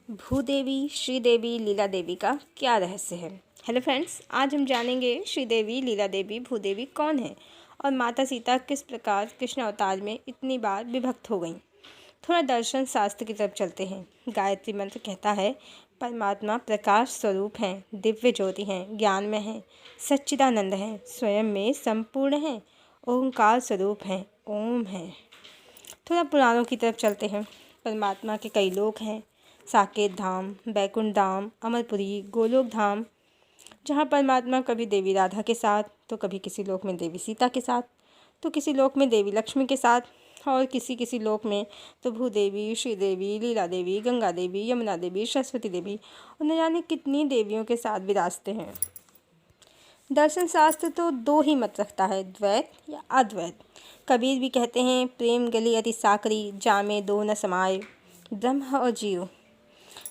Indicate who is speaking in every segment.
Speaker 1: भूदेवी, श्रीदेवी, लीला देवी का क्या रहस्य है। हेलो फ्रेंड्स, आज हम जानेंगे श्रीदेवी, लीला देवी, भूदेवी कौन है और माता सीता किस प्रकार कृष्ण अवतार में इतनी बार विभक्त हो गईं। थोड़ा दर्शन शास्त्र की तरफ चलते हैं। गायत्री मंत्र कहता है परमात्मा प्रकाश स्वरूप हैं, दिव्य ज्योति हैं, ज्ञान में हैं, सच्चिदानंद हैं, स्वयं में संपूर्ण हैं, ओंकार स्वरूप हैं, ओम है। थोड़ा पुराणों की तरफ चलते हैं। परमात्मा के कई लोक हैं, साकेत धाम, बैकुंठ धाम, अमरपुरी, गोलोक धाम, जहाँ परमात्मा कभी देवी राधा के साथ, तो कभी किसी लोक में देवी सीता के साथ, तो किसी लोक में देवी लक्ष्मी के साथ, और किसी किसी लोक में तो भूदेवी, श्रीदेवी, लीला देवी, गंगा देवी, यमुना देवी, सरस्वती देवी और न जाने कितनी देवियों के साथ विराजते हैं। दर्शन शास्त्र तो दो ही मत रखता है, द्वैत या अद्वैत। कबीर भी कहते हैं प्रेम गली अति साकरी, जामे दो न समाये, ब्रह्म और जीव।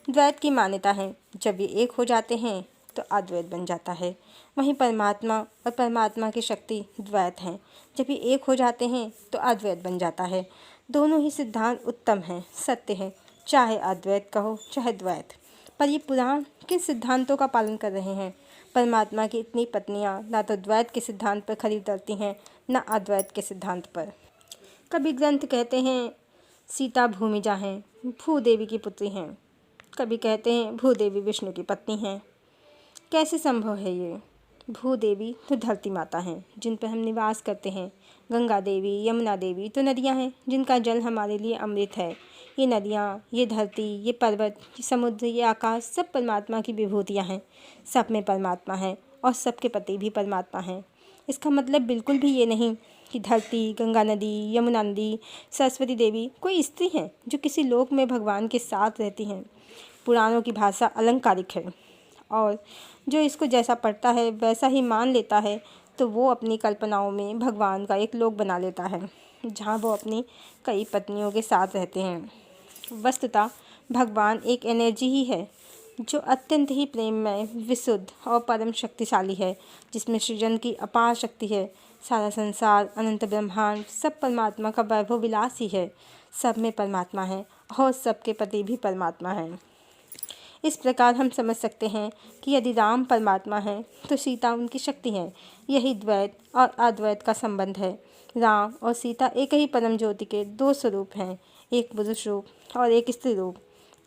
Speaker 1: द्वैत की मान्यता है, जब ये एक हो जाते हैं तो अद्वैत बन जाता है। वहीं परमात्मा और परमात्मा की शक्ति द्वैत हैं, जब ये एक हो जाते हैं तो अद्वैत बन जाता है। दोनों ही सिद्धांत उत्तम हैं, सत्य हैं, चाहे अद्वैत कहो चाहे द्वैत। पर ये पुराण किन सिद्धांतों का पालन कर रहे हैं। परमात्मा की इतनी पत्नियां ना तो द्वैत के सिद्धांत पर खरी उतरती हैं, न अद्वैत के सिद्धांत पर। कभी ग्रंथ कहते हैं सीता भूमिजा हैं, भूदेवी की पुत्री हैं। कभी कहते हैं भूदेवी विष्णु की पत्नी हैं। कैसे संभव है ये। भूदेवी तो धरती माता हैं, जिन पर हम निवास करते हैं। गंगा देवी, यमुना देवी तो नदियाँ हैं, जिनका जल हमारे लिए अमृत है। ये नदियाँ, ये धरती, ये पर्वत, ये समुद्र, ये आकाश, सब परमात्मा की विभूतियाँ हैं। सब में परमात्मा है और सबके पति भी परमात्मा हैं। इसका मतलब बिल्कुल भी ये नहीं कि धरती, गंगा नदी, यमुना नदी, सरस्वती देवी कोई स्त्री हैं जो किसी लोक में भगवान के साथ रहती हैं। पुराणों की भाषा अलंकारिक है और जो इसको जैसा पढ़ता है वैसा ही मान लेता है, तो वो अपनी कल्पनाओं में भगवान का एक लोक बना लेता है, जहाँ वो अपनी कई पत्नियों के साथ रहते हैं। वस्तुतः भगवान एक एनर्जी ही है, जो अत्यंत ही प्रेममय, विशुद्ध और परम शक्तिशाली है, जिसमें सृजन की अपार शक्ति है। सारा संसार, अनंत ब्रह्मांड, सब परमात्मा का वैभव विलास ही है। सब में परमात्मा है और सबके पति भी परमात्मा हैं। इस प्रकार हम समझ सकते हैं कि यदि राम परमात्मा हैं तो सीता उनकी शक्ति है। यही द्वैत और अद्वैत का संबंध है। राम और सीता एक ही परम ज्योति के दो स्वरूप हैं, एक पुरुष रूप और एक स्त्री रूप।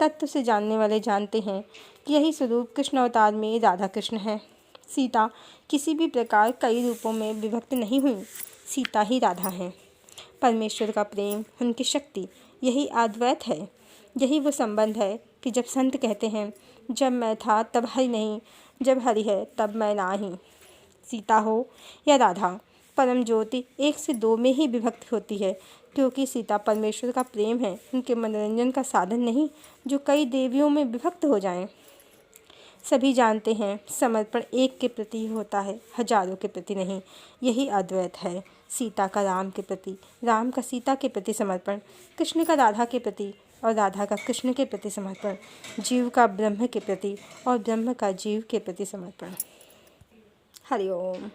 Speaker 1: तत्व से जानने वाले जानते हैं कि यही स्वरूप कृष्ण अवतार में राधा कृष्ण है। सीता किसी भी प्रकार कई रूपों में विभक्त नहीं हुई, सीता ही राधा है। परमेश्वर का प्रेम, उनकी शक्ति, यही अद्वैत है। यही वो संबंध है कि जब संत कहते हैं जब मैं था तब हरि नहीं, जब हरि है तब मैं नाही। सीता हो या राधा, परम ज्योति एक से दो में ही विभक्त होती है, क्योंकि सीता परमेश्वर का प्रेम है, उनके मनोरंजन का साधन नहीं जो कई देवियों में विभक्त हो जाएं। सभी जानते हैं समर्पण एक के प्रति होता है, हजारों के प्रति नहीं। यही अद्वैत है। सीता का राम के प्रति, राम का सीता के प्रति समर्पण, कृष्ण का राधा के प्रति और राधा का कृष्ण के प्रति समर्पण, जीव का ब्रह्म के प्रति और ब्रह्म का जीव के प्रति समर्पण। हरि ओम।